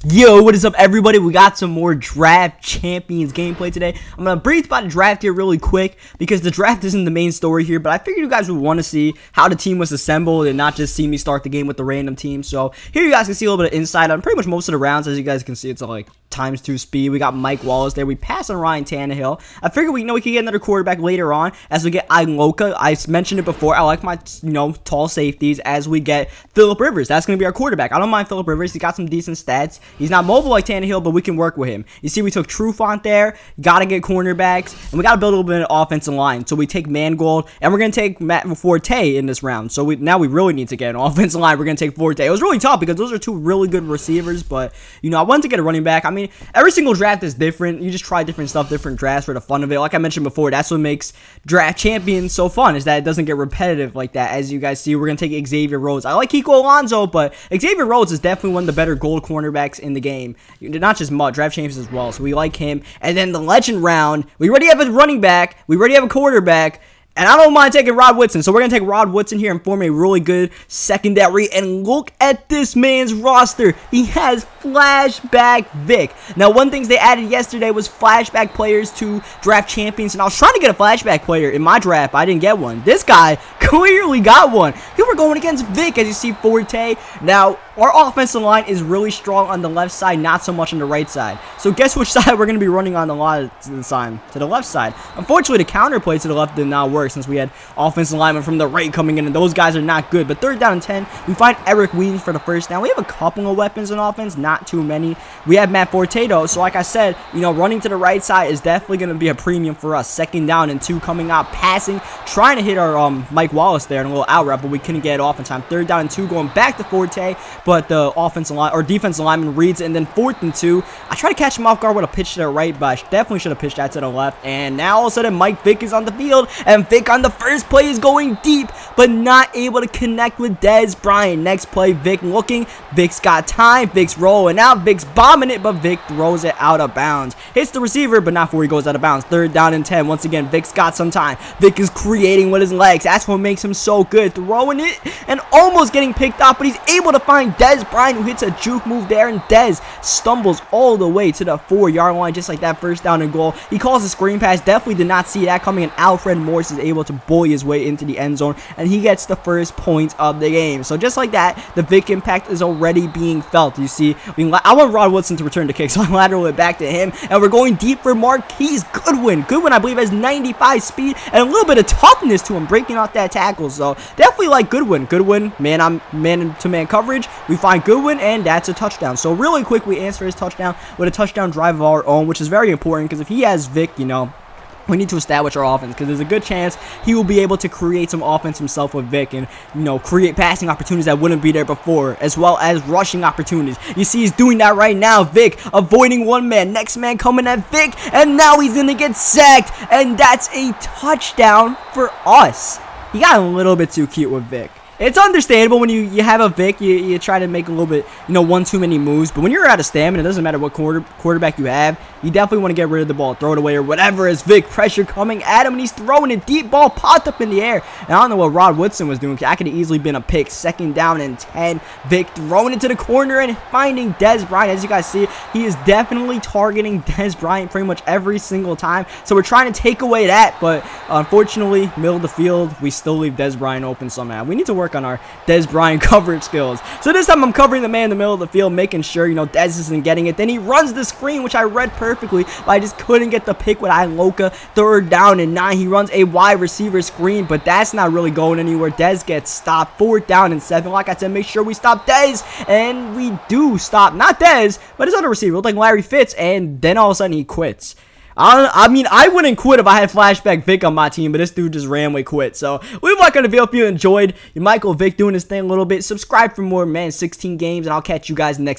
Yo, what is up, everybody? We got some more Draft Champions gameplay today. I'm going to breeze by the draft here really quick because the draft isn't the main story here, but I figured you guys would want to see how the team was assembled and not just see me start the game with the random team. So here you guys can see a little bit of insight on pretty much most of the rounds. As you guys can see, it's like ×2 speed. We got Mike Wallace there. We passed on Ryan Tannehill. I figured we could get another quarterback later on as we get Iloka. I mentioned it before. I like my tall safeties as we get Phillip Rivers. That's going to be our quarterback. I don't mind Phillip Rivers. He's got some decent stats. He's not mobile like Tannehill, but we can work with him. You see, we took Trufant there. Got to get cornerbacks, and we got to build a little bit of offensive line. So we take Mangold, and we're going to take Matt Forte in this round. So now we really need to get an offensive line. We're going to take Forte. It was really tough because those are two really good receivers, but, I wanted to get a running back. I mean, every single draft is different. You just try different stuff, different drafts for the fun of it. Like I mentioned before, that's what makes Draft Champions so fun, is that it doesn't get repetitive like that. As you guys see, we're going to take Xavier Rhodes. I like Kiko Alonso, but Xavier Rhodes is definitely one of the better gold cornerbacks in the game. Not just Draft Champions as well, so we like him. And then the legend round, we already have a running back, we already have a quarterback, and I don't mind taking Rod Woodson. So we're going to take Rod Woodson here and form a really good secondary. And look at this man's roster. He has Flashback VICK. Now, one thing they added yesterday was Flashback players to Draft Champions. And I was trying to get a Flashback player in my draft. I didn't get one. This guy clearly got one. Here we're going against VICK, as you see, Forte. Now, our offensive line is really strong on the left side, not so much on the right side. So guess which side we're going to be running on a lot of the time? To the left side. Unfortunately, the counterplay to the left did not work, since we had offensive linemen from the right coming in, and those guys are not good. But 3rd down and 10, we find Eric Weems for the first down. We have a couple of weapons in offense, not too many. We have Matt Forte, though, so like I said, running to the right side is definitely going to be a premium for us. 2nd down and 2 coming out, passing, trying to hit our Mike Wallace there in a little out route, but we couldn't get it off in time. 3rd down and 2, going back to Forte, but the offensive line or defensive lineman reads it, and then 4th and 2. I try to catch him off guard with a pitch to the right, but I definitely should have pitched that to the left. And now all of a sudden, Mike Vick is on the field, and Vick on the first play is going deep, but not able to connect with Dez Bryant. Next play, Vick looking. Vick's got time. Vick's rolling out. Vick's bombing it, but Vick throws it out of bounds. Hits the receiver, but not before he goes out of bounds. 3rd down and 10. Once again, Vick's got some time. Vick is creating with his legs. That's what makes him so good. Throwing it and almost getting picked off, but he's able to find Dez Bryant, who hits a juke move there, and Dez stumbles all the way to the 4-yard line, just like that. 1st down and goal. He calls a screen pass. Definitely did not see that coming, and Alfred Morris is able to bully his way into the end zone, and he gets the first point of the game. So just like that, the VICK impact is already being felt. You see, I want Rod Woodson to return the kick, so I lateral it back to him, and we're going deep for Marquise Goodwin. Goodwin, I believe, has 95 speed and a little bit of toughness to him, breaking off that tackle. So definitely like Goodwin. Goodwin, man-to-man coverage. We find Goodwin, and that's a touchdown. So really quick, we answer his touchdown with a touchdown drive of our own, which is very important because if he has VICK, we need to establish our offense, because there's a good chance he will be able to create some offense himself with VICK and, create passing opportunities that wouldn't be there before, as well as rushing opportunities. You see, he's doing that right now. VICK avoiding one man. Next man coming at VICK, and now he's going to get sacked, and that's a touchdown for us. He got a little bit too cute with VICK. It's understandable when you have a VICK, you try to make a little bit, one too many moves. But when you're out of stamina, it doesn't matter what quarterback you have. You definitely want to get rid of the ball, throw it away or whatever. As VICK, pressure coming at him, and he's throwing it deep. Ball popped up in the air. And I don't know what Rod Woodson was doing. That could have easily been a pick. 2nd down and 10. VICK throwing it to the corner and finding Dez Bryant. As you guys see, he is definitely targeting Dez Bryant pretty much every single time. So we're trying to take away that, but unfortunately, middle of the field, we still leave Dez Bryant open somehow. We need to work on our Dez Bryant coverage skills. So this time I'm covering the man in the middle of the field, making sure, Dez isn't getting it. Then he runs the screen, which I read perfectly, but I just couldn't get the pick with Iloka. 3rd down and 9. He runs a wide receiver screen, but that's not really going anywhere. Dez gets stopped. 4th down and 7. Like I said, make sure we stop Dez, and we do stop. Not Dez, but his other receiver, like Larry Fitz, and then all of a sudden he quits. I mean, I wouldn't quit if I had Flashback VICK on my team, but this dude just randomly quit. So, we like on the video. If you enjoyed Michael Vick doing his thing a little bit, subscribe for more, man, 16 games, and I'll catch you guys next